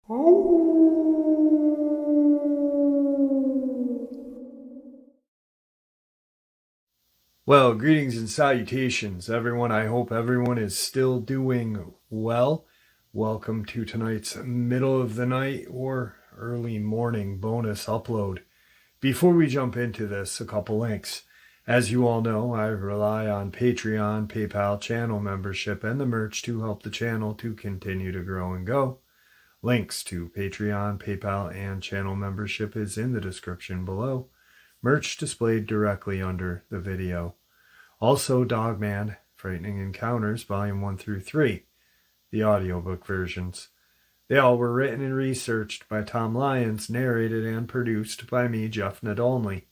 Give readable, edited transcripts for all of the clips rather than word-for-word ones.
Well, greetings and salutations, everyone. I hope everyone is still doing well. Welcome to tonight's middle of the night or early morning bonus upload. Before we jump into this, a couple links. As you all know, I rely on Patreon, PayPal, channel membership, and the merch to help the channel to continue to grow and go. Links to Patreon, PayPal, and channel membership is in the description below. Merch displayed directly under the video. Also, Dogman, Frightening Encounters, Volume 1 through 3, the audiobook versions. They all were written and researched by Tom Lyons, narrated and produced by me, Jeff Nadolny.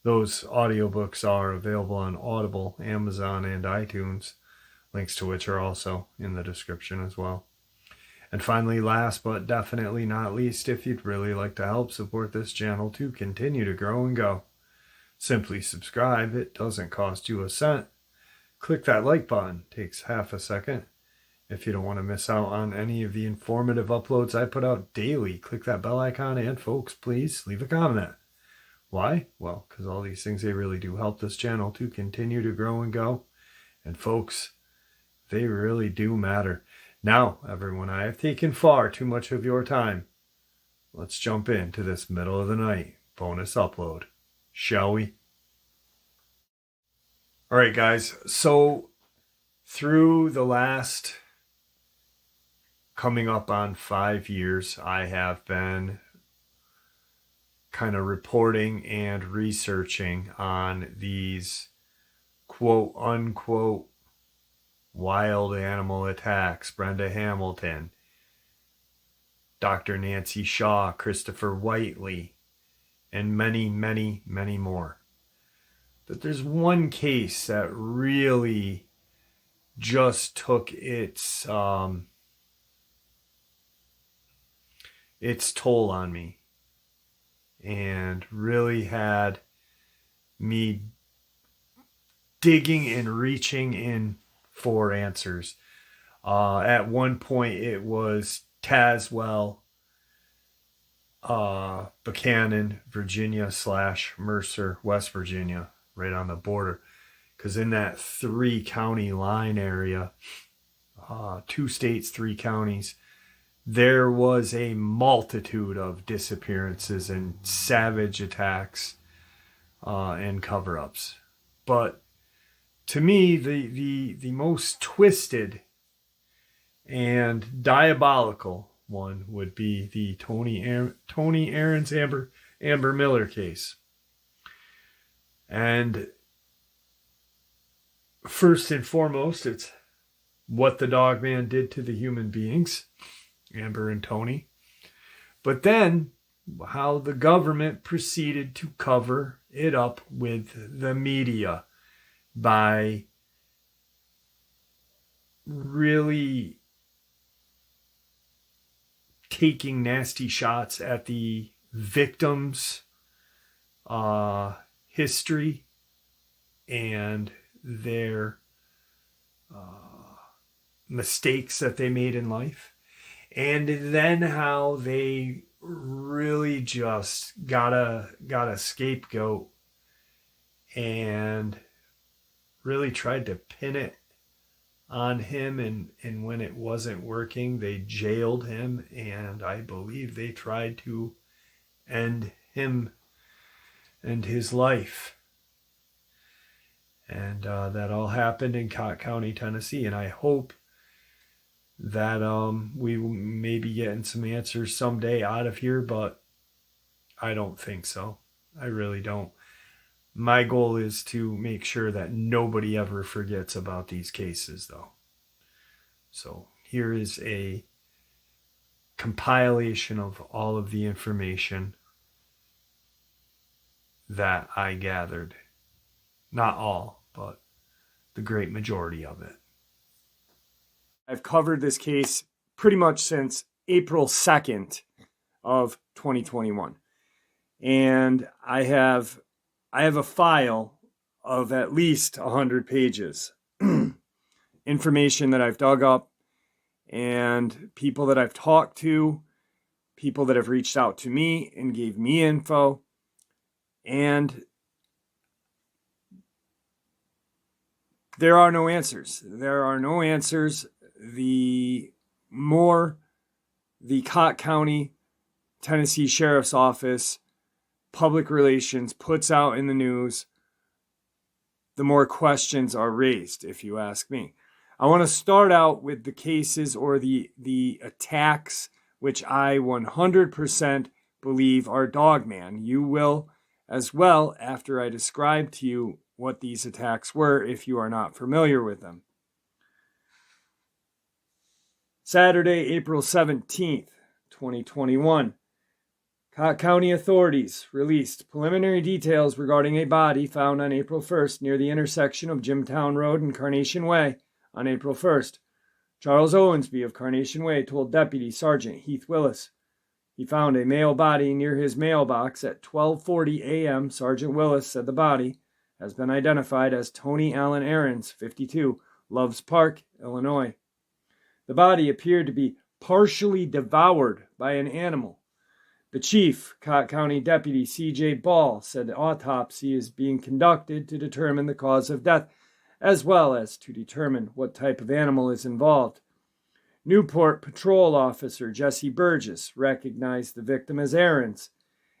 Those audiobooks are available on Audible, Amazon, and iTunes, links to which are also in the description as well. And finally, last but definitely not least, if you'd really like to help support this channel to continue to grow and go, simply subscribe. It doesn't cost you a cent. Click that like button. It takes half a second. If you don't want to miss out on any of the informative uploads I put out daily, click that bell icon. And folks, please leave a comment. Why? Well, because all these things, they really do help this channel to continue to grow and go. And folks, they really do matter. Now, everyone, I have taken far too much of your time. Let's jump into this middle of the night bonus upload, shall we? All right, guys. So through the last coming up on 5 years, I have been kind of reporting and researching on these quote unquote wild animal attacks. Brenda Hamilton, Dr. Nancy Shaw, Christopher Whiteley, and many, many, many more. But there's one case that really just took its toll on me and really had me digging and reaching in for answers. At one point it was Tazewell, Buchanan, Virginia / Mercer, West Virginia, right on the border. Because in that 3-county line area, 2 states, 3 counties, there was a multitude of disappearances and savage attacks and cover-ups. But to me, the most twisted and diabolical one would be the Tony Arens Amber Miller case. And first and foremost, it's what the Dogman did to the human beings, Amber and Tony. But then how the government proceeded to cover it up with the media by really taking nasty shots at the victims' history and their mistakes that they made in life. And then how they really just got a scapegoat and really tried to pin it on him, and when it wasn't working, they jailed him, and I believe they tried to end him and his life. And that all happened in Cott County, Tennessee, and I hope that we may be getting some answers someday out of here, but I don't think so. I really don't. My goal is to make sure that nobody ever forgets about these cases, though. So here is a compilation of all of the information that I gathered. Not all, but the great majority of it. I've covered this case pretty much since April 2nd of 2021. And I have a file of at least 100 pages. Information that I've dug up and people that I've talked to people that have reached out to me and gave me info, and there are no answers. There are no answers. The more the Cott County, Tennessee Sheriff's Office, public relations puts out in the news, the more questions are raised, if you ask me. I want to start out with the cases or the attacks, which I 100% believe are Dogman. You will as well after I describe to you what these attacks were if you are not familiar with them. Saturday, April 17th, 2021. Cott County authorities released preliminary details regarding a body found on April 1st near the intersection of Jimtown Road and Carnation Way on April 1st. Charles Owensby of Carnation Way told Deputy Sergeant Heath Willis he found a male body near his mailbox at 12:40 a.m. Sergeant Willis said the body has been identified as Tony Arens, 52, Loves Park, Illinois. The body appeared to be partially devoured by an animal. The chief, Cott County Deputy C.J. Ball, said the autopsy is being conducted to determine the cause of death, as well as to determine what type of animal is involved. Newport Patrol Officer Jesse Burgess recognized the victim as Arens,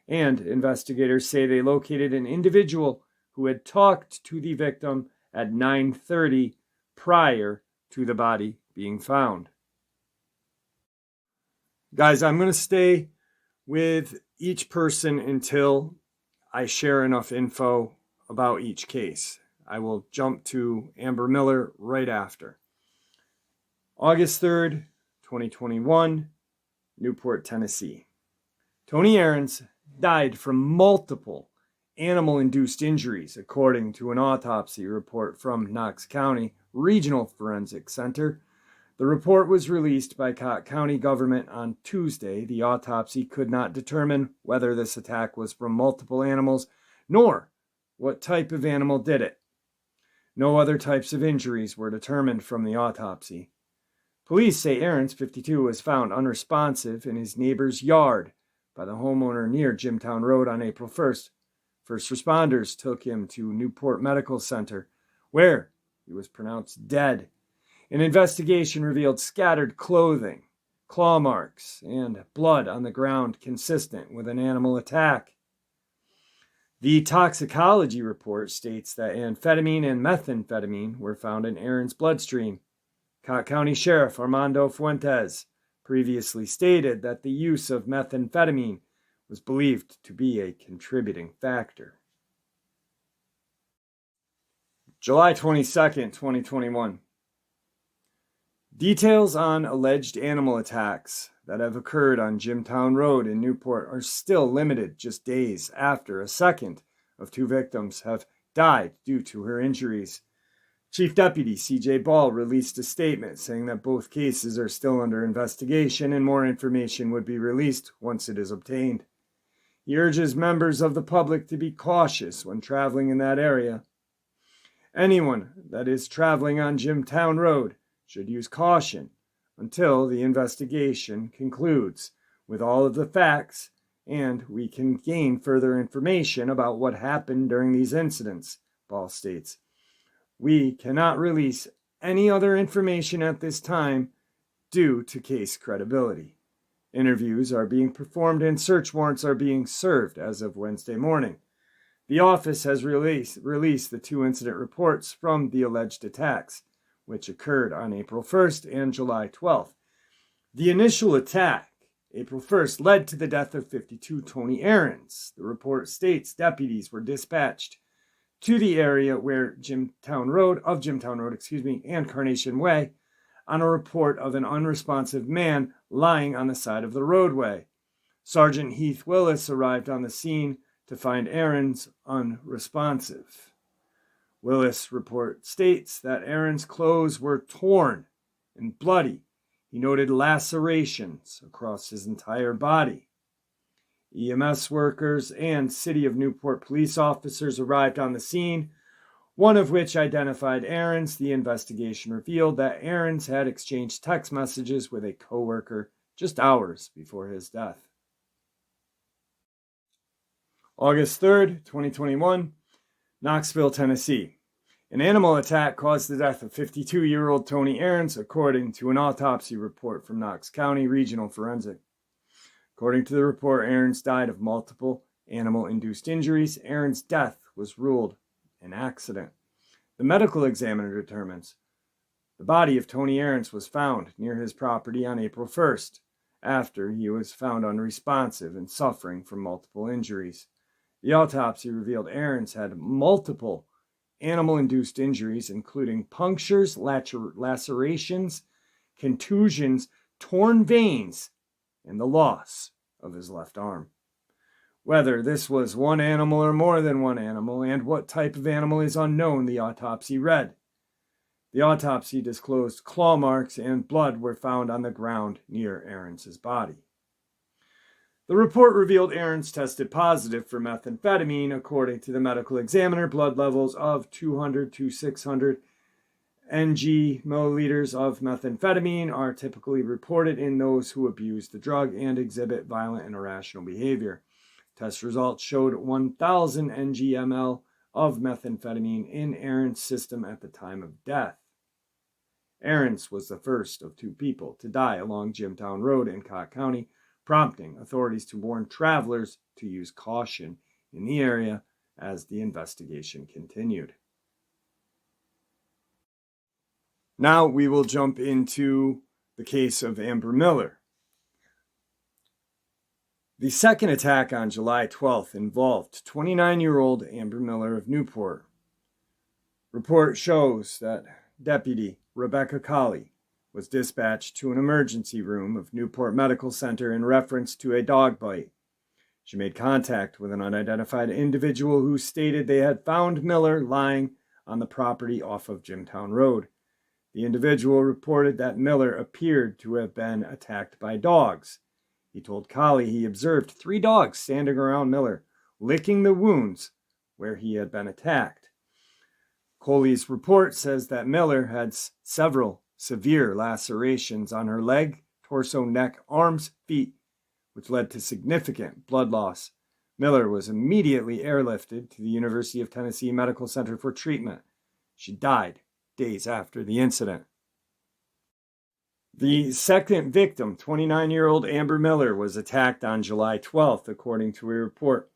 and investigators say they located an individual who had talked to the victim at 9:30 prior to the body being found. Guys, I'm going to stay with each person until I share enough info about each case. I will jump to Amber Miller right after. August 3rd, 2021, Newport, Tennessee. Tony Arens died from multiple animal-induced injuries, according to an autopsy report from Knox County Regional Forensic Center. The report was released by Cott County government on Tuesday. The autopsy could not determine whether this attack was from multiple animals, nor what type of animal did it. No other types of injuries were determined from the autopsy. Police say Arens, 52, was found unresponsive in his neighbor's yard by the homeowner near Jimtown Road on April 1st. First responders took him to Newport Medical Center, where he was pronounced dead. An investigation revealed scattered clothing, claw marks, and blood on the ground consistent with an animal attack. The toxicology report states that amphetamine and methamphetamine were found in Arens' bloodstream. Cott County Sheriff Armando Fuentes previously stated that the use of methamphetamine was believed to be a contributing factor. July 22nd, 2021. Details on alleged animal attacks that have occurred on Jimtown Road in Newport are still limited just days after a second of two victims have died due to her injuries. Chief Deputy C.J. Ball released a statement saying that both cases are still under investigation and more information would be released once it is obtained. He urges members of the public to be cautious when traveling in that area. Anyone that is traveling on Jimtown Road should use caution until the investigation concludes with all of the facts and we can gain further information about what happened during these incidents, Ball states. We cannot release any other information at this time due to case credibility. Interviews are being performed and search warrants are being served as of Wednesday morning. The office has released the two incident reports from the alleged attacks, which occurred on April 1st and July 12th. The initial attack, April 1st, led to the death of 52 Tony Arens. The report states deputies were dispatched to the area where Jimtown Road, and Carnation Way on a report of an unresponsive man lying on the side of the roadway. Sergeant Heath Willis arrived on the scene to find Arens unresponsive. Willis' report states that Arens' clothes were torn and bloody. He noted lacerations across his entire body. EMS workers and City of Newport police officers arrived on the scene, one of which identified Arens. The investigation revealed that Arens had exchanged text messages with a coworker just hours before his death. August 3rd, 2021, Knoxville, Tennessee. An animal attack caused the death of 52-year-old Tony Arens, according to an autopsy report from Knox County Regional Forensic. According to the report, Arens died of multiple animal-induced injuries. Arens' death was ruled an accident. The medical examiner determines the body of Tony Arens was found near his property on April 1st, after he was found unresponsive and suffering from multiple injuries. The autopsy revealed Arens had multiple animal-induced injuries, including punctures, lacerations, contusions, torn veins, and the loss of his left arm. Whether this was one animal or more than one animal, and what type of animal is unknown, the autopsy read. The autopsy disclosed claw marks and blood were found on the ground near Arens' body. The report revealed Arens tested positive for methamphetamine. According to the medical examiner, blood levels of 200 to 600 milliliters of methamphetamine are typically reported in those who abuse the drug and exhibit violent and irrational behavior. Test results showed 1,000 mg/ml of methamphetamine in Arens' system at the time of death. Arens was the first of two people to die along Jimtown Road in Cott County, prompting authorities to warn travelers to use caution in the area as the investigation continued. Now we will jump into the case of Amber Miller. The second attack on July 12th involved 29-year-old Amber Miller of Newport. Report shows that Deputy Rebecca Colley was dispatched to an emergency room of Newport Medical Center in reference to a dog bite. She made contact with an unidentified individual who stated they had found Miller lying on the property off of Jimtown Road. The individual reported that Miller appeared to have been attacked by dogs. He told Colley he observed 3 dogs standing around Miller, licking the wounds where he had been attacked. Colley's report says that Miller had several severe lacerations on her leg, torso, neck, arms, feet, which led to significant blood loss. Miller was immediately airlifted to the University of Tennessee Medical Center for treatment. She died days after the incident. The second victim, 29-year-old Amber Miller, was attacked on July 12th, according to a report.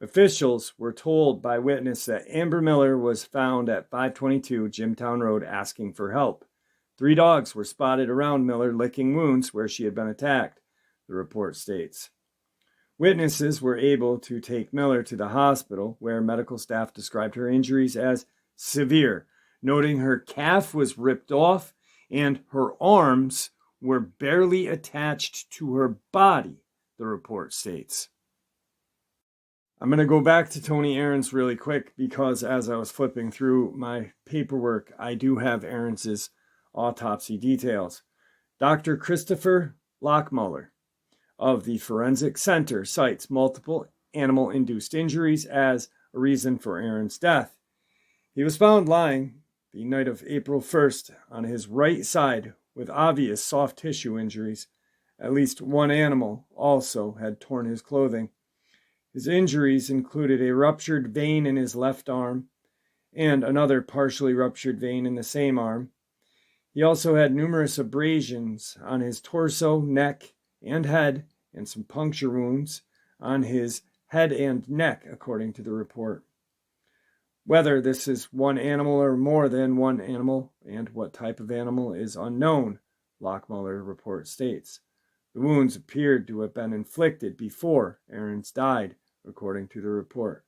Officials were told by witness that Amber Miller was found at 522 Jimtown Road asking for help. 3 dogs were spotted around Miller licking wounds where she had been attacked, the report states. Witnesses were able to take Miller to the hospital, where medical staff described her injuries as severe, noting her calf was ripped off and her arms were barely attached to her body, the report states. I'm going to go back to Tony Arens really quick because as I was flipping through my paperwork, I do have Arens' autopsy details. Dr. Christopher Lockmuller of the Forensic Center cites multiple animal-induced injuries as a reason for Arens' death. He was found lying the night of April 1st on his right side with obvious soft tissue injuries. At least one animal also had torn his clothing. His injuries included a ruptured vein in his left arm and another partially ruptured vein in the same arm. He also had numerous abrasions on his torso, neck, and head, and some puncture wounds on his head and neck, according to the report. Whether this is one animal or more than one animal, and what type of animal is unknown, Lockmuller report states. The wounds appeared to have been inflicted before Arens died, according to the report.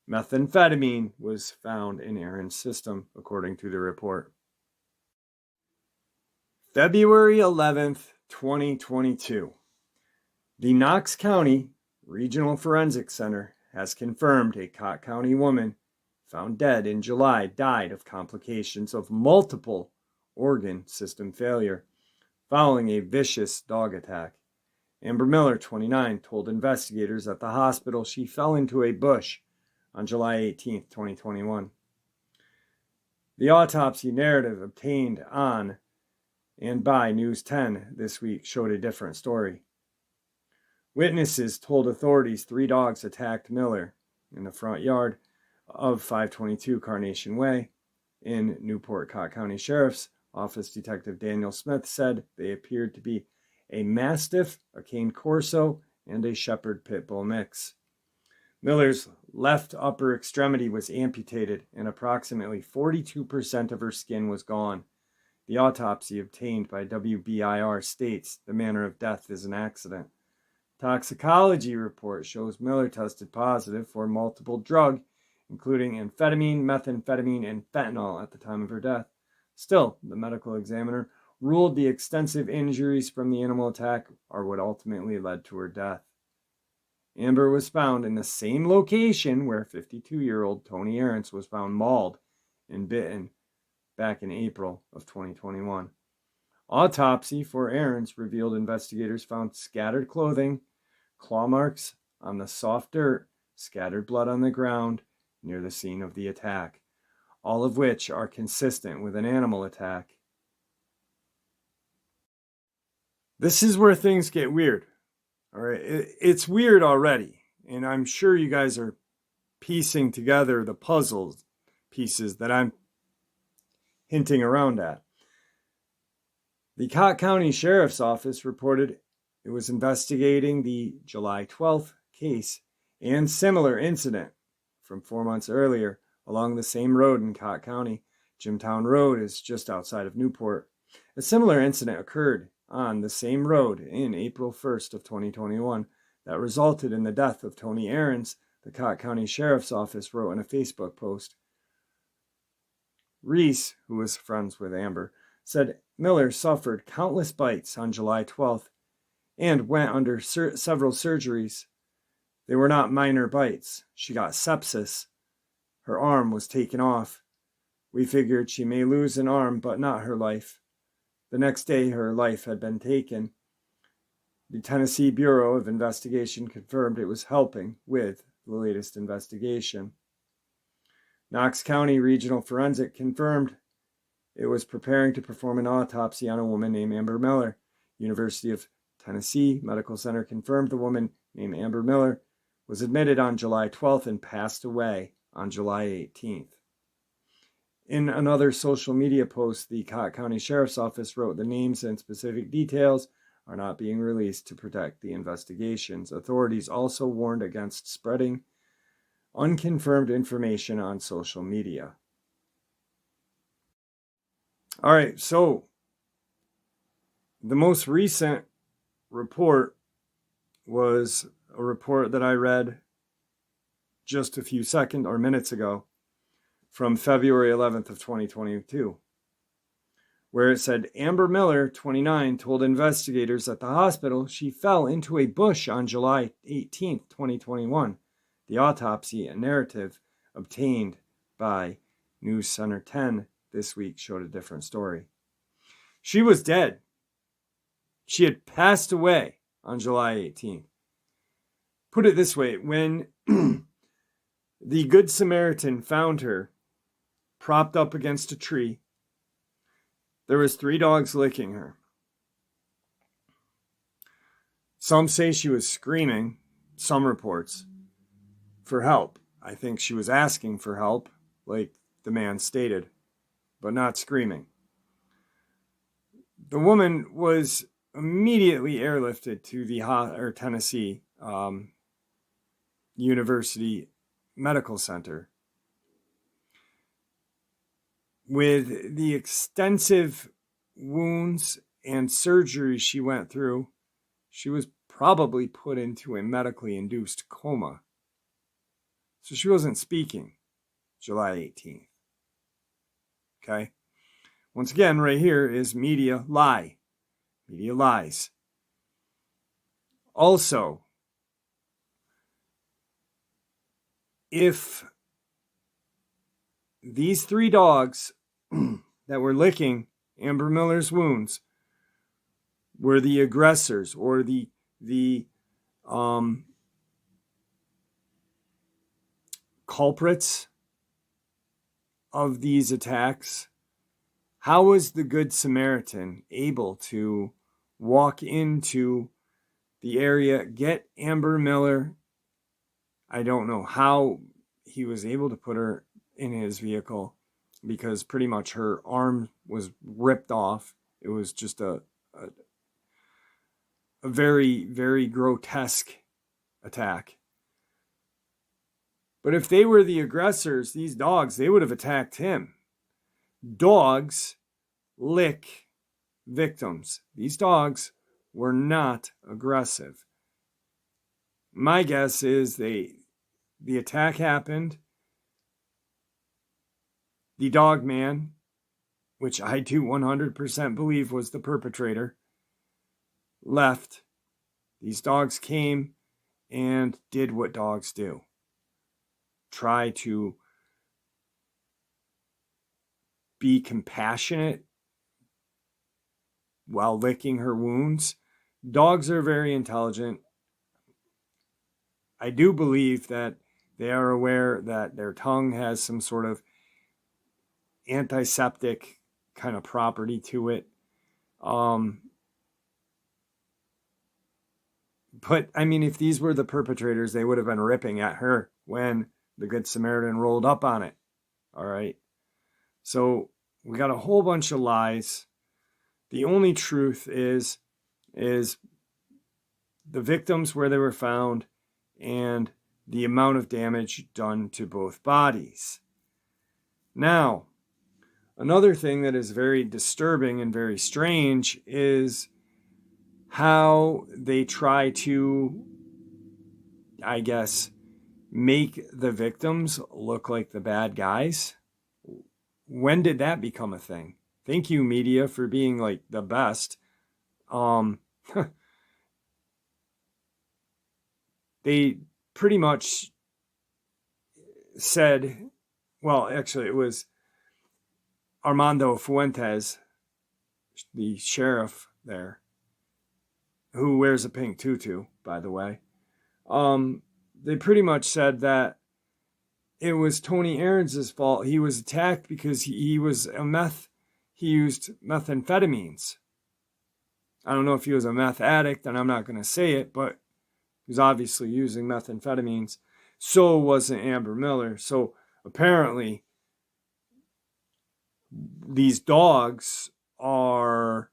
Methamphetamine was found in Arens' system, according to the report. February 11th, 2022. The Knox County Regional Forensic Center has confirmed a Cott County woman found dead in July died of complications of multiple organ system failure following a vicious dog attack. Amber Miller, 29, told investigators at the hospital she fell into a bush on July 18, 2021. The autopsy narrative obtained on and by News 10 this week showed a different story. Witnesses told authorities 3 dogs attacked Miller in the front yard of 522 Carnation Way in Newport County Sheriff's Office. Detective Daniel Smith said they appeared to be a Mastiff, a Cane Corso, and a Shepherd Pit Bull mix. Miller's left upper extremity was amputated and approximately 42% of her skin was gone. The autopsy obtained by WBIR states the manner of death is an accident. Toxicology report shows Miller tested positive for multiple drugs, including amphetamine, methamphetamine, and fentanyl at the time of her death. Still, the medical examiner ruled the extensive injuries from the animal attack are what ultimately led to her death. Amber was found in the same location where 52-year-old Tony Arens was found mauled and bitten back in April of 2021. Autopsy for Arens revealed investigators found scattered clothing, claw marks on the soft dirt, scattered blood on the ground near the scene of the attack, all of which are consistent with an animal attack. This is where things get weird. All right, it's weird already, and I'm sure you guys are piecing together the puzzle pieces that I'm hinting around at. The Cott County Sheriff's Office reported it was investigating the July 12th case and similar incident from 4 months earlier along the same road in Cott County. Jimtown Road is just outside of Newport. A similar incident occurred on the same road in April 1st of 2021 that resulted in the death of Tony Arens, the Cott County Sheriff's Office wrote in a Facebook post. Reese, who was friends with Amber, said Miller suffered countless bites on July 12th and went under several surgeries. They were not minor bites. She got sepsis. Her arm was taken off. We figured she may lose an arm, but not her life. The next day, her life had been taken. The Tennessee Bureau of Investigation confirmed it was helping with the latest investigation. Knox County Regional Forensic confirmed it was preparing to perform an autopsy on a woman named Amber Miller. University of Tennessee Medical Center confirmed the woman named Amber Miller was admitted on July 12th and passed away on July 18th. In another social media post, the Cott County Sheriff's Office wrote the names and specific details are not being released to protect the investigations. Authorities also warned against spreading unconfirmed information on social media. All right, so the most recent report was a report that I read just a few seconds or minutes ago from February 11th of 2022, where it said Amber Miller, 29, told investigators at the hospital she fell into a bush on July 18th, 2021. The autopsy narrative obtained by News Center 10 this week showed a different story. She was dead. She had passed away on July 18th. Put it this way, when the Good Samaritan found her propped up against a tree, there was 3 dogs licking her. Some say she was screaming, some reports, for help. I think she was asking for help, like the man stated, but not screaming. The woman was immediately airlifted to the Tennessee University Medical Center. With the extensive wounds and surgery she went through, she was probably put into a medically induced coma. So she wasn't speaking July 18th. Okay? Once again, right here is media lie. Media lies. Also, if these 3 dogs that were licking Amber Miller's wounds were the aggressors or the culprits of these attacks, how was the Good Samaritan able to walk into the area, get Amber Miller I don't know how he was able to put her in his vehicle, because pretty much her arm was ripped off. It was just a very, very grotesque attack. But if they were the aggressors, these dogs, they would have attacked him. Dogs lick victims. These dogs were not aggressive. My guess is the attack happened. The Dogman, which I do 100% believe was the perpetrator, left. These dogs came and did what dogs do. Try to be compassionate while licking her wounds. Dogs are very intelligent. I do believe that they are aware that their tongue has some sort of antiseptic kind of property to it. But, I mean, if these were the perpetrators, they would have been ripping at her when the Good Samaritan rolled up on it. All right. So we got a whole bunch of lies. The only truth is the victims where they were found and the amount of damage done to both bodies. Now, another thing that is very disturbing and very strange is how they try to, I guess, make the victims look like the bad guys. When did that become a thing? Thank you, media, for being like the best. They pretty much said, well, actually it was Armando Fuentes, the sheriff there, who wears a pink tutu, by the way. They pretty much said that it was Tony Arens' fault. He was attacked because he was he used methamphetamines. I don't know if he was a meth addict, and I'm not going to say it, but he was obviously using methamphetamines. So wasn't Amber Miller. So apparently these dogs are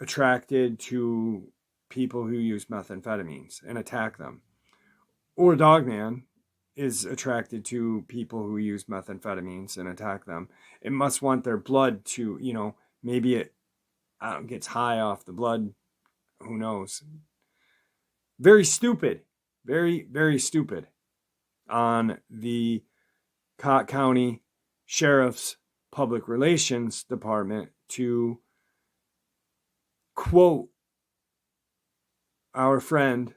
attracted to people who use methamphetamines and attack them. Or Dogman is attracted to people who use methamphetamines and attack them. It must want their blood to, maybe it gets high off the blood. Who knows? Very stupid. Very, very stupid on the Cott County Sheriff's Public Relations Department to quote our friend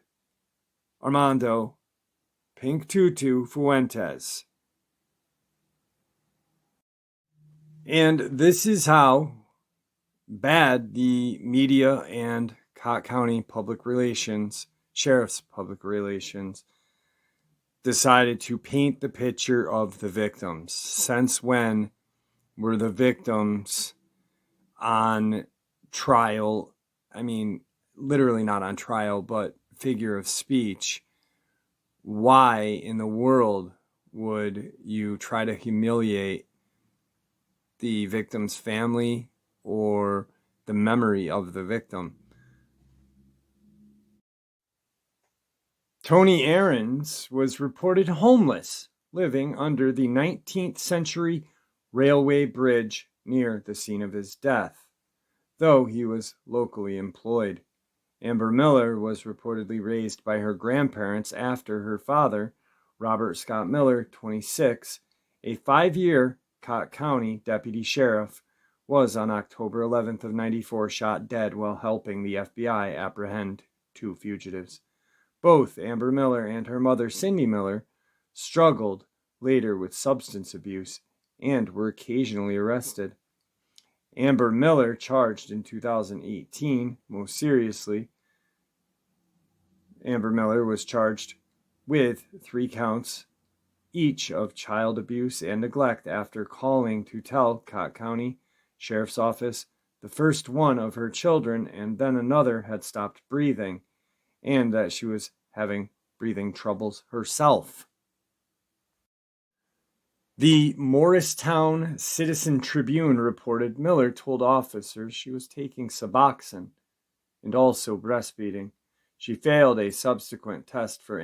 Armando Pink Tutu Fuentes. And this is how bad the media and Cott County Public Relations, Sheriff's Public Relations, decided to paint the picture of the victims. Since when were the victims on trial? I mean, literally not on trial, but figure of speech. Why in the world would you try to humiliate the victim's family or the memory of the victim? Tony Arens was reported homeless, living under the 19th century railway bridge near the scene of his death, though he was locally employed. Amber Miller was reportedly raised by her grandparents after her father, Robert Scott Miller, 26, a 5-year Cott County deputy sheriff, was on October 11th of 94 shot dead while helping the FBI apprehend 2 fugitives. Both Amber Miller and her mother, Cindy Miller, struggled later with substance abuse and were occasionally arrested. Amber Miller, charged in 2018, most seriously. Amber Miller was charged with 3 counts each of child abuse and neglect after calling to tell Cott County Sheriff's Office the first one of her children and then another had stopped breathing and that she was having breathing troubles herself. The Morristown Citizen Tribune reported Miller told officers she was taking Suboxone and also breastfeeding. She failed a subsequent test for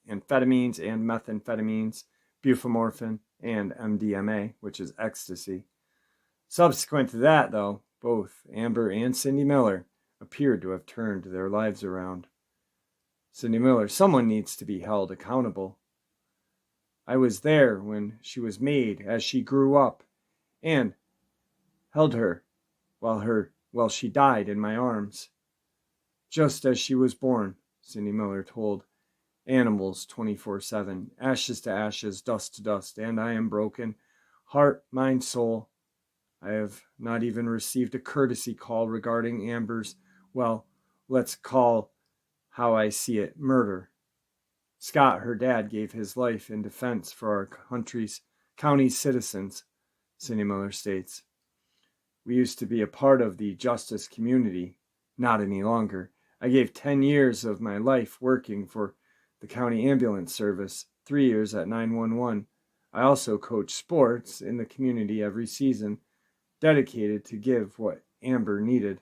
amphetamines and methamphetamines, buprenorphine, and MDMA, which is ecstasy. Subsequent to that, though, both Amber and Cindy Miller appeared to have turned their lives around. Cindy Miller, someone needs to be held accountable. I was there when she was made as she grew up and held her while she died in my arms. Just as she was born, Cindy Miller told Animals 24/7, ashes to ashes, dust to dust, and I am broken, heart, mind, soul. I have not even received a courtesy call regarding Amber's, well, let's call how I see it, murder. Scott, her dad, gave his life in defense for our county's citizens, Cindy Miller states. We used to be a part of the justice community, not any longer. I gave 10 years of my life working for the county ambulance service, 3 years at 911. I also coach sports in the community every season, dedicated to give what Amber needed.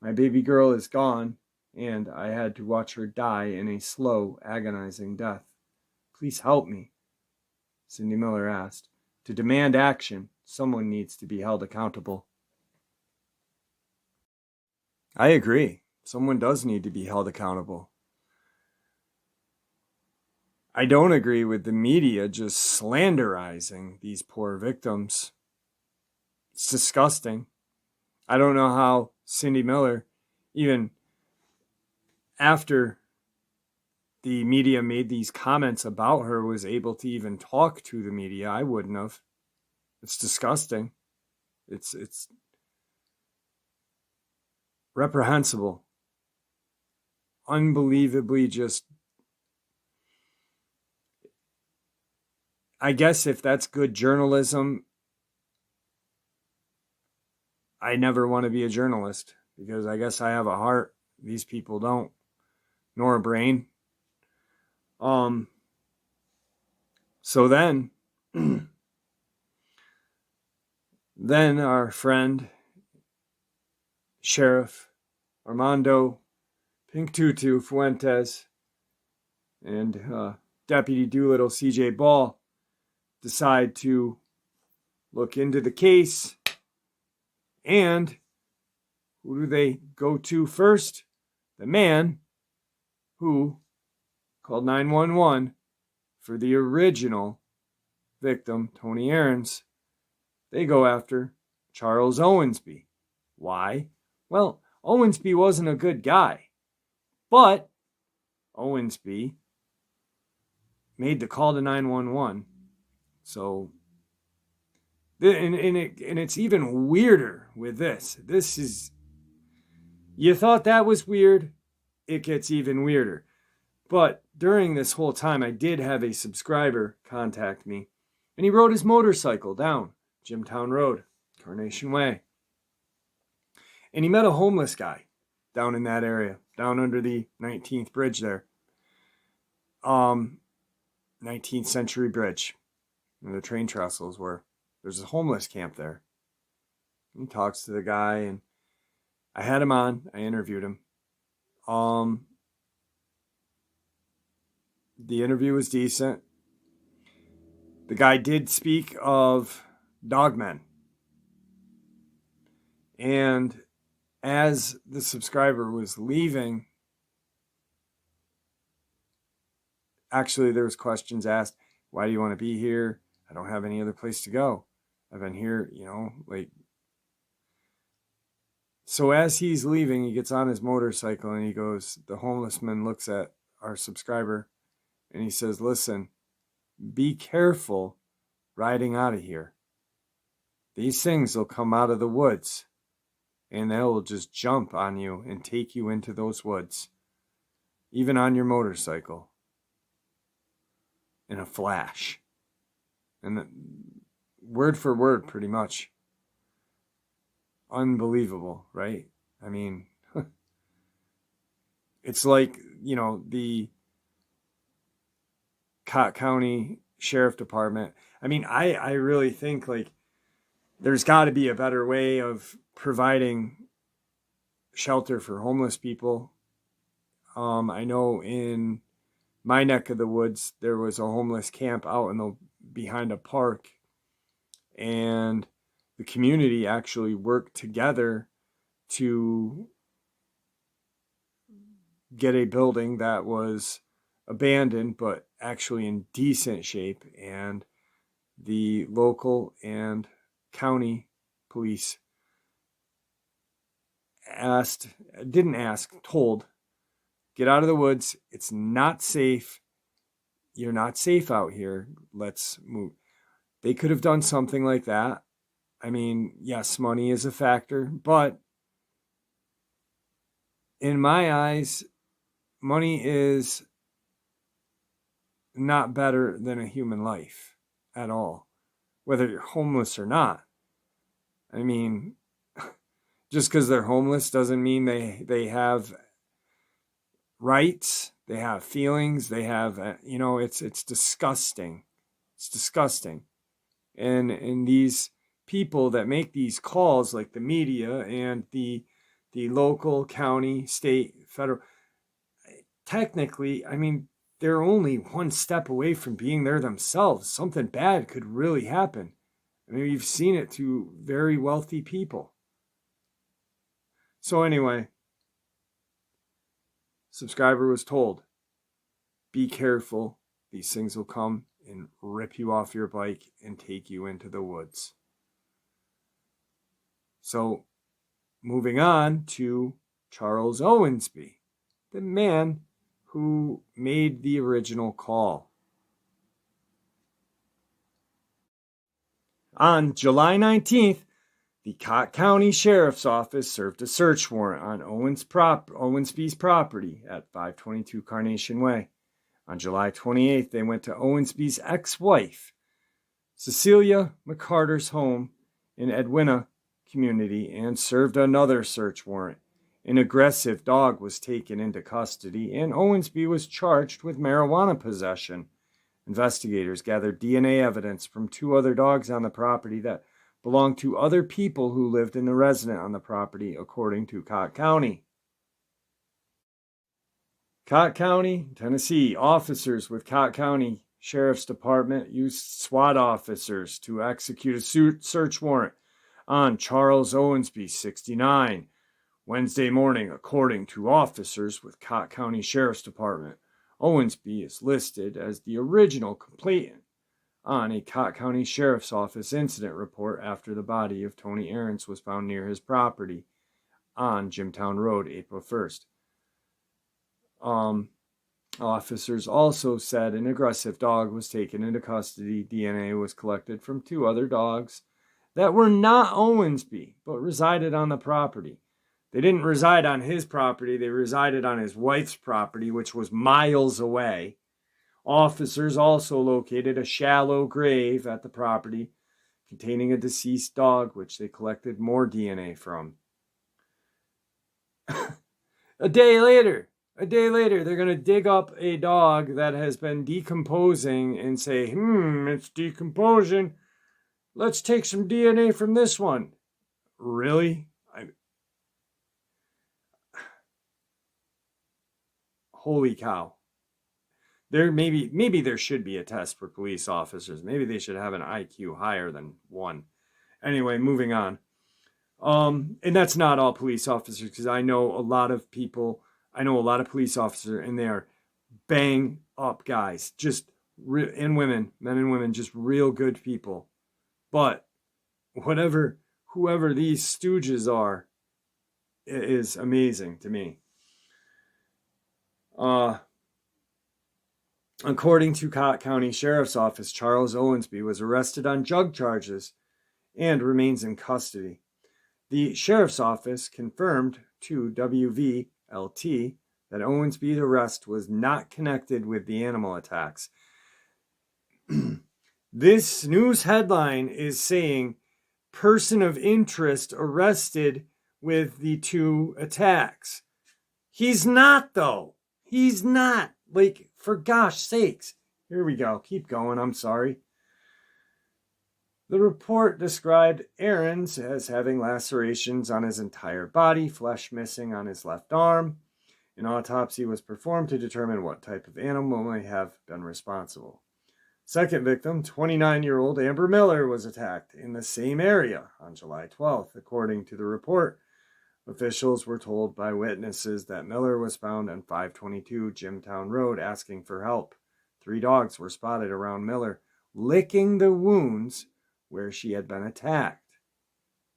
My baby girl is gone, and I had to watch her die in a slow, agonizing death. Please help me, Cindy Miller asked. To demand action, someone needs to be held accountable. I agree. Someone does need to be held accountable. I don't agree with the media just slanderizing these poor victims. It's disgusting. I don't know how Cindy Miller, even after the media made these comments about her, was able to even talk to the media. I wouldn't have. It's disgusting. It's reprehensible. Unbelievably just, I guess if that's good journalism, I never want to be a journalist because I guess I have a heart. These people don't, nor a brain. So then our friend, Sheriff Armando Pink Tutu Fuentes and Deputy Doolittle CJ Ball decide to look into the case. And who do they go to first? The man who called 911 for the original victim, Tony Arens. They go after Charles Owensby. Why? Well, Owensby wasn't a good guy, but Owensby made the call to 911. So, and it's even weirder with this. This is, you thought that was weird, it gets even weirder. But during this whole time, I did have a subscriber contact me, and he rode his motorcycle down Jimtown Road, Carnation Way. And he met a homeless guy down in that area, down under the 19th bridge there. 19th century bridge, where the train trestles were. There's a homeless camp there. He talks to the guy, and I had him on. I interviewed him. The interview was decent. The guy did speak of Dogman. And as the subscriber was leaving, actually there was questions asked. Why do you want to be here? I don't have any other place to go. I've been here, So as he's leaving, he gets on his motorcycle and he goes, the homeless man looks at our subscriber and he says, listen, be careful riding out of here. These things will come out of the woods and they will just jump on you and take you into those woods, even on your motorcycle, in a flash. And word for word, pretty much. Unbelievable, right? I mean, it's like, the Cott County Sheriff Department. I mean, I really think like there's got to be a better way of providing shelter for homeless people. I know in my neck of the woods, there was a homeless camp out behind a park, and the community actually worked together to get a building that was abandoned but actually in decent shape, and the local and county police told, get out of the woods, it's not safe, you're not safe out here, let's move. They could have done something like that. I mean, yes, money is a factor, but in my eyes, money is not better than a human life at all, whether you're homeless or not. I mean, just because they're homeless doesn't mean they have rights, they have feelings, they have, it's disgusting. It's disgusting. And these people that make these calls, like the media and the local, county, state, federal, technically, I mean, they're only one step away from being there themselves. Something bad could really happen. I mean, we've seen it to very wealthy people. So anyway, subscriber was told, be careful. These things will come and rip you off your bike and take you into the woods. So moving on to Charles Owensby, the man who made the original call. On July 19th, the Cott County Sheriff's Office served a search warrant on Owensby's property at 522 Carnation Way. On July 28th, they went to Owensby's ex-wife, Cecilia McCarter's home in Edwina community, and served another search warrant. An aggressive dog was taken into custody, and Owensby was charged with marijuana possession. Investigators gathered DNA evidence from 2 other dogs on the property that belonged to other people who lived in the residence on the property, according to Cott County. Cott County, Tennessee. Officers with Cott County Sheriff's Department used SWAT officers to execute a search warrant on Charles Owensby, 69, Wednesday morning, according to officers with Cott County Sheriff's Department. Owensby is listed as the original complainant on a Cott County Sheriff's Office incident report after the body of Tony Arens was found near his property on Jimtown Road, April 1st. Officers also said an aggressive dog was taken into custody. DNA was collected from 2 other dogs that were not Owensby, but resided on the property. They didn't reside on his property, they resided on his wife's property, which was miles away. Officers also located a shallow grave at the property containing a deceased dog, which they collected more DNA from. A day later, they're going to dig up a dog that has been decomposing and say, it's decomposing. Let's take some DNA from this one. Really? Holy cow. Maybe there should be a test for police officers. Maybe they should have an IQ higher than 1. Anyway, moving on. And that's not all police officers, because I know a lot of police officers, and they are bang up guys, and women, men and women, just real good people. But whoever these stooges are, is amazing to me. According to Cott County Sheriff's Office, Charles Owensby was arrested on drug charges and remains in custody. The Sheriff's Office confirmed to WVLT that Owensby's arrest was not connected with the animal attacks. This news headline is saying, person of interest arrested with the 2 attacks. He's not, though. He's not. Like, for gosh sakes, Here we go. Keep going. I'm sorry. The report described Arens as having lacerations on his entire body, flesh missing on his left arm. An autopsy was performed to determine what type of animal may have been responsible. Second victim, 29-year-old Amber Miller, was attacked in the same area on July 12th. According to the report, officials were told by witnesses that Miller was found on 522 Jimtown Road asking for help. 3 dogs were spotted around Miller, licking the wounds where she had been attacked.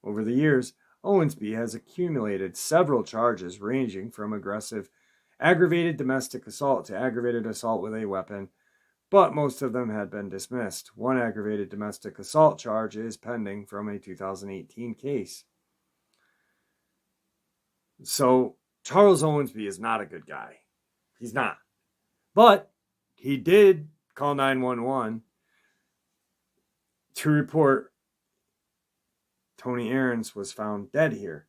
Over the years, Owensby has accumulated several charges ranging from aggravated domestic assault to aggravated assault with a weapon, but most of them had been dismissed. One aggravated domestic assault charge is pending from a 2018 case. So, Charles Owensby is not a good guy. He's not. But he did call 911 to report Tony Arens was found dead here.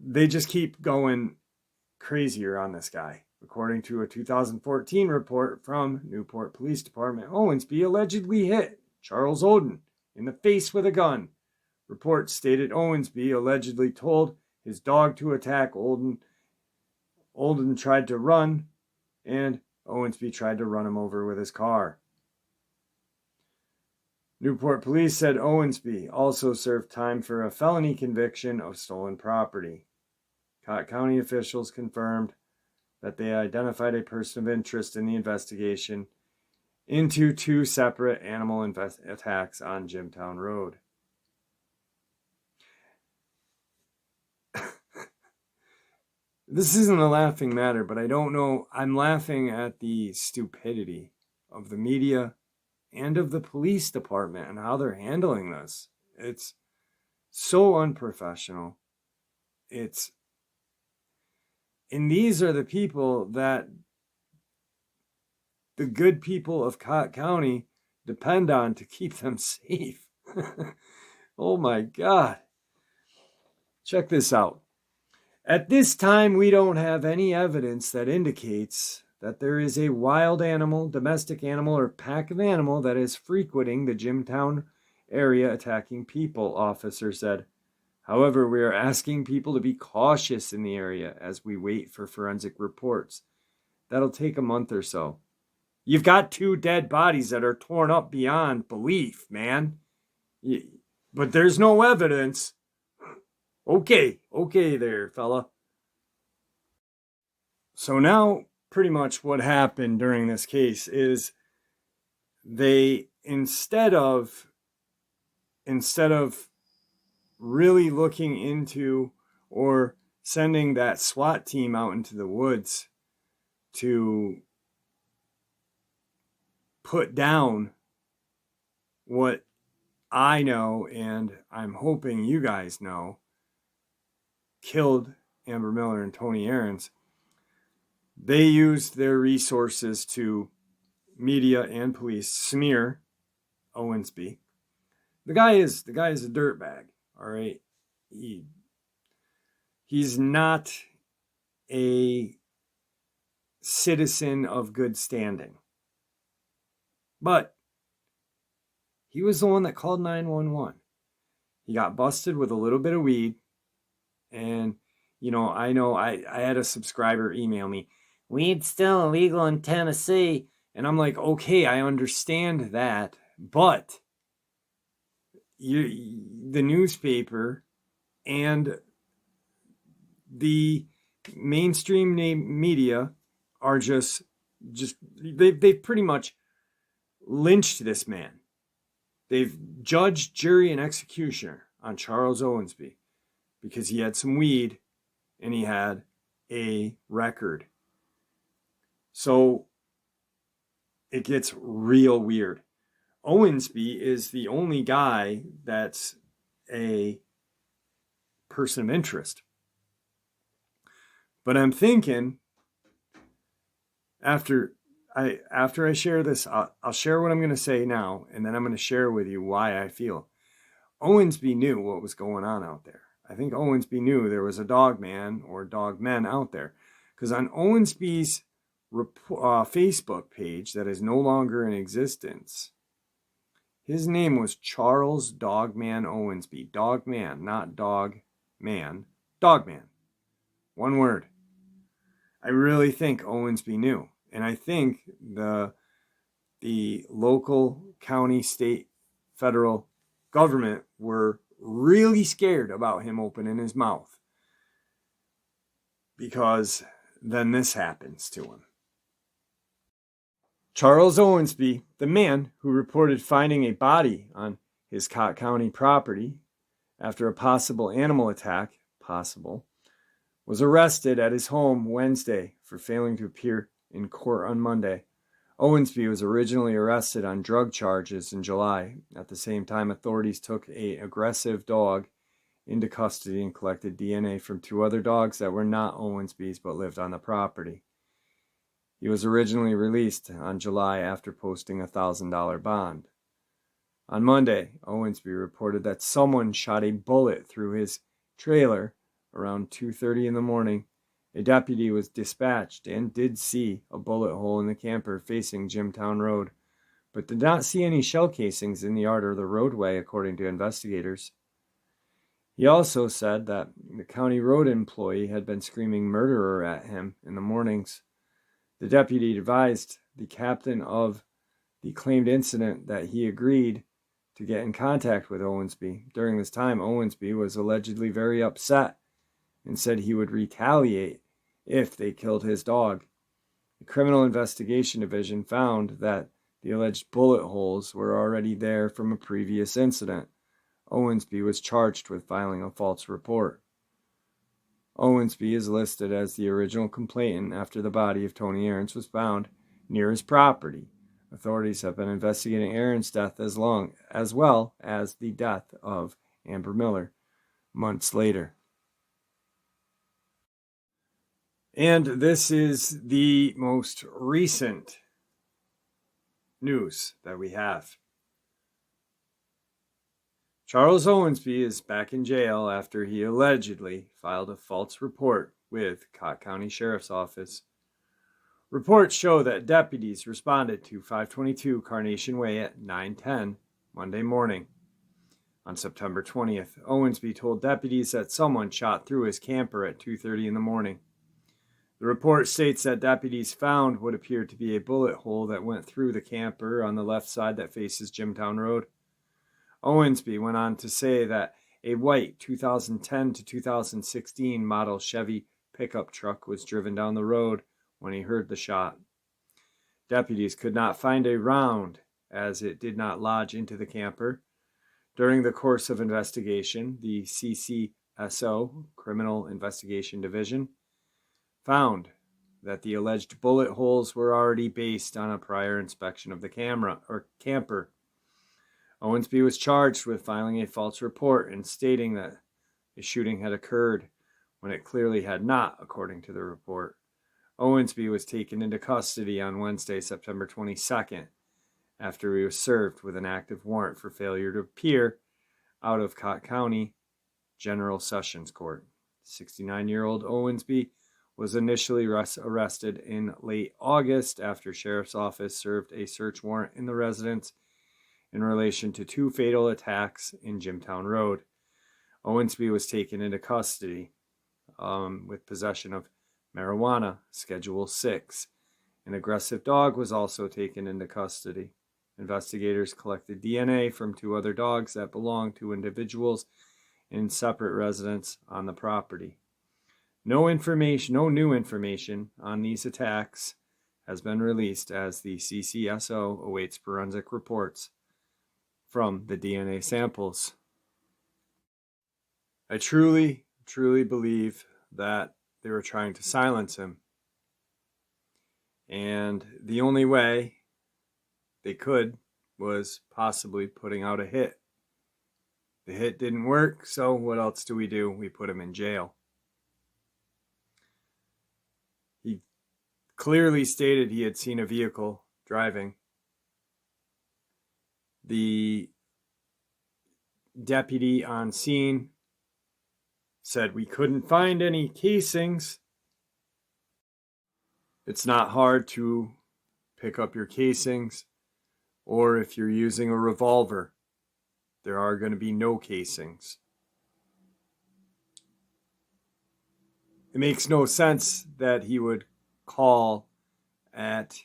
They just keep going crazier on this guy. According to a 2014 report from Newport Police Department, Owensby allegedly hit Charles Oden in the face with a gun. Reports stated Owensby allegedly told his dog to attack Oden. Oden tried to run, and Owensby tried to run him over with his car. Newport police said Owensby also served time for a felony conviction of stolen property. Cott County officials confirmed that they identified a person of interest in the investigation into 2 separate animal attacks on Jimtown Road. This isn't a laughing matter, but I don't know. I'm laughing at the stupidity of the media and of the police department and how they're handling this. It's so unprofessional. And these are the people that the good people of Cott County depend on to keep them safe. Oh my God. Check this out. At this time, we don't have any evidence that indicates that there is a wild animal, domestic animal, or pack of animal that is frequenting the Jimtown area attacking people, officer said. However, we are asking people to be cautious in the area as we wait for forensic reports. That'll take a month or so. You've got 2 dead bodies that are torn up beyond belief, man. But there's no evidence. Okay there, fella. So now, pretty much what happened during this case is they, instead of really looking into or sending that SWAT team out into the woods to put down what I know, and I'm hoping you guys know, killed Amber Miller and Tony Arens, they used their resources to, media and police, smear Owensby. The guy is a dirtbag, all right? He's not a citizen of good standing. But he was the one that called 911. He got busted with a little bit of weed. And, I had a subscriber email me, weed's still illegal in Tennessee. And I'm like, okay, I understand that. But the newspaper and the mainstream media are just they've pretty much lynched this man. They've judged, jury, and executioner on Charles Owensby because he had some weed and he had a record. So it gets real weird. Owensby is the only guy that's a person of interest. But I'm thinking, after I share this, I'll share what I'm going to say now, and then I'm going to share with you why I feel. Owensby knew what was going on out there. I think Owensby knew there was a dogman or dogmen out there. Because on Owensby's Facebook page that is no longer in existence. His name was Charles Dogman Owensby. Dogman, not dog man. Dogman. One word. I really think Owensby knew. And I think the local, county, state, federal government were really scared about him opening his mouth, because then this happens to him. Charles Owensby, the man who reported finding a body on his Cott County property after a possible animal attack, was arrested at his home Wednesday for failing to appear in court on Monday. Owensby was originally arrested on drug charges in July. At the same time, authorities took an aggressive dog into custody and collected DNA from 2 other dogs that were not Owensby's but lived on the property. He was originally released on July after posting a $1,000 bond. On Monday, Owensby reported that someone shot a bullet through his trailer around 2:30 in the morning. A deputy was dispatched and did see a bullet hole in the camper facing Jimtown Road, but did not see any shell casings in the yard or the roadway, according to investigators. He also said that the county road employee had been screaming murderer at him in the mornings. The deputy advised the captain of the claimed incident that he agreed to get in contact with Owensby. During this time, Owensby was allegedly very upset and said he would retaliate if they killed his dog. The Criminal Investigation Division found that the alleged bullet holes were already there from a previous incident. Owensby was charged with filing a false report. Owensby is listed as the original complainant after the body of Tony Arens was found near his property. Authorities have been investigating Arens' death as well as the death of Amber Miller months later. And this is the most recent news that we have. Charles Owensby is back in jail after he allegedly filed a false report with Cott County Sheriff's Office. Reports show that deputies responded to 522 Carnation Way at 9:10 Monday morning. On September 20th, Owensby told deputies that someone shot through his camper at 2:30 in the morning. The report states that deputies found what appeared to be a bullet hole that went through the camper on the left side that faces Jimtown Road. Owensby went on to say that a white 2010 to 2016 model Chevy pickup truck was driven down the road when he heard the shot. Deputies could not find a round as it did not lodge into the camper. During the course of investigation, the CCSO, Criminal Investigation Division, found that the alleged bullet holes were already based on a prior inspection of the camper. Owensby was charged with filing a false report and stating that a shooting had occurred when it clearly had not, according to the report. Owensby was taken into custody on Wednesday, September 22nd, after he was served with an active warrant for failure to appear out of Cott County General Sessions Court. 69-year-old Owensby was initially arrested in late August after Sheriff's Office served a search warrant in the residence in relation to 2 fatal attacks in Jimtown Road. Owensby was taken into custody with possession of marijuana, Schedule 6. An aggressive dog was also taken into custody. Investigators collected DNA from 2 other dogs that belonged to individuals in separate residences on the property. No new information on these attacks has been released as the CCSO awaits forensic reports from the DNA samples. I truly believe that they were trying to silence him. And the only way they could was possibly putting out a hit. The hit didn't work, so what else do? We put him in jail. He clearly stated he had seen a vehicle driving. The deputy on scene said we couldn't find any casings. It's not hard to pick up your casings, or if you're using a revolver, there are going to be no casings. It makes no sense that he would call at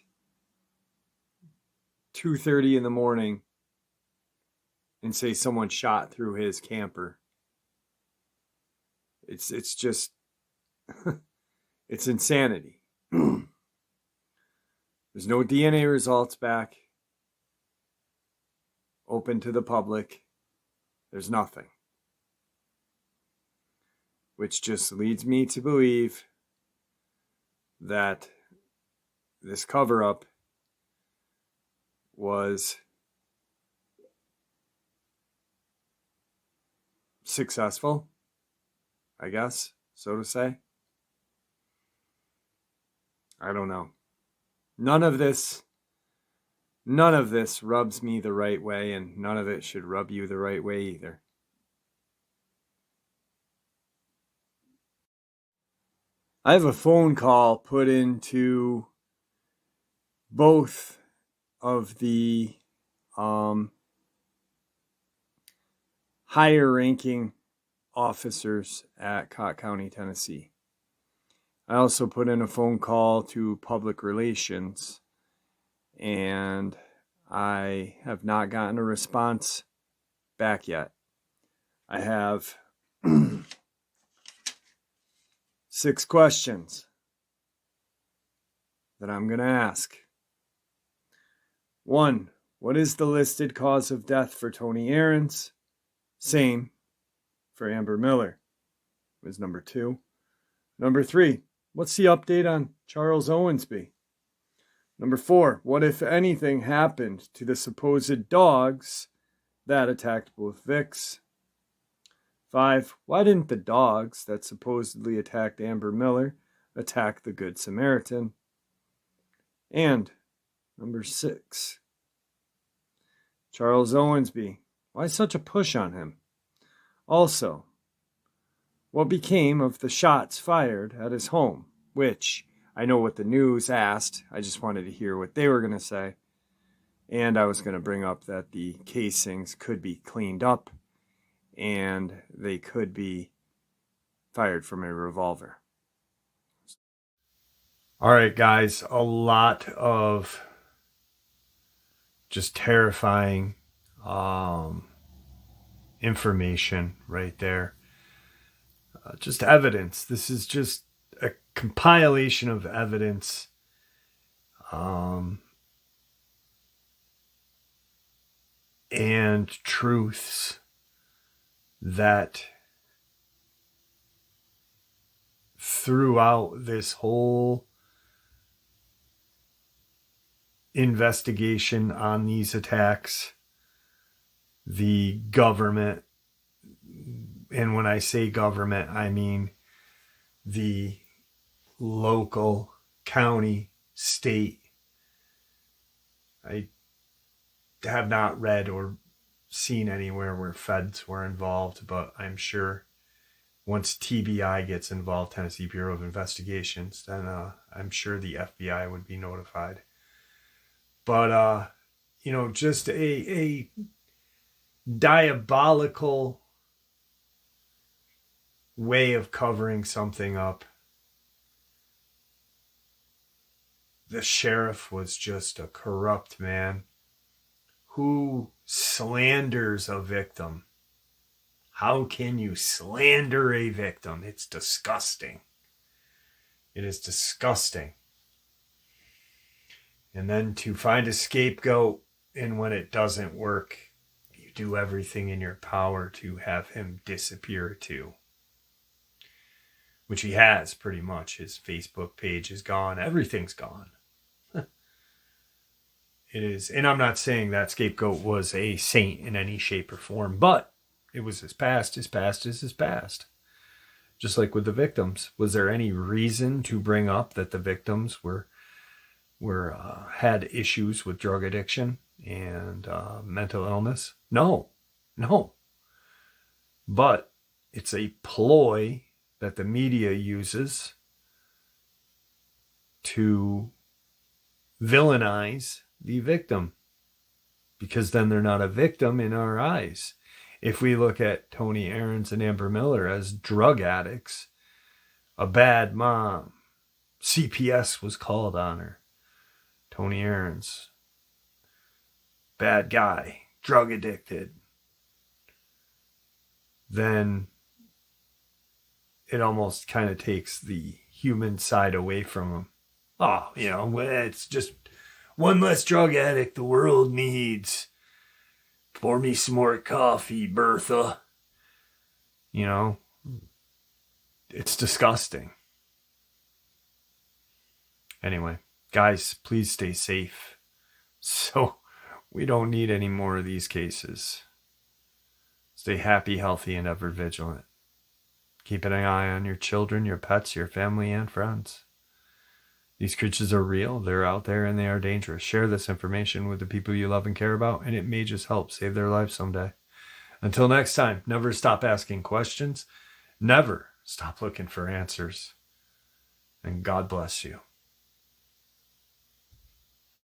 2:30 in the morning and say someone shot through his camper. It's just it's insanity. There's no DNA results back open to the public. There's nothing. Which just leads me to believe that this cover-up was successful, I guess, so to say. I don't know. None of this rubs me the right way, and none of it should rub you the right way either. I have a phone call put into both of the higher ranking officers at Cott County, Tennessee. I also put in a phone call to public relations, and I have not gotten a response back yet. I have 6 questions that I'm going to ask. 1, what is the listed cause of death for Tony Arens? Same for Amber Miller, was number 2. Number 3, what's the update on Charles Owensby? Number 4, what if anything happened to the supposed dogs that attacked both Vicks? 5, why didn't the dogs that supposedly attacked Amber Miller attack the Good Samaritan? And number 6, Charles Owensby, why such a push on him? Also, what became of the shots fired at his home, which I know what the news asked. I just wanted to hear what they were going to say. And I was going to bring up that the casings could be cleaned up and they could be fired from a revolver. All right, guys, a lot of just terrifying information right there. Just evidence. This is just a compilation of evidence. And truths that throughout this whole investigation on these attacks, the government, and when I say government, I mean the local, county, state. I have not read or seen anywhere where feds were involved, but I'm sure once TBI gets involved, Tennessee Bureau of Investigations, then I'm sure the FBI would be notified. But, just a diabolical way of covering something up. The sheriff was just a corrupt man who slanders a victim. How can you slander a victim? It's disgusting. It is disgusting. And then to find a scapegoat, and when it doesn't work, you do everything in your power to have him disappear too. Which he has, pretty much. His Facebook page is gone. Everything's gone. It is, and I'm not saying that scapegoat was a saint in any shape or form, but it was his past. His past is his past. Just like with the victims. Was there any reason to bring up that the victims had issues with drug addiction and mental illness? No. But it's a ploy that the media uses to villainize the victim, because then they're not a victim in our eyes. If we look at Tony Arens and Amber Miller as drug addicts, a bad mom, CPS was called on her. Tony Arens, bad guy, drug addicted. Then it almost kind of takes the human side away from him. Oh, it's just one less drug addict the world needs. Pour me some more coffee, Bertha. It's disgusting. Anyway, guys, please stay safe. So we don't need any more of these cases. Stay happy, healthy, and ever vigilant. Keep an eye on your children, your pets, your family, and friends. These creatures are real, they're out there, and they are dangerous. Share this information with the people you love and care about, and it may just help save their lives someday. Until next time, never stop asking questions. Never stop looking for answers. And God bless you.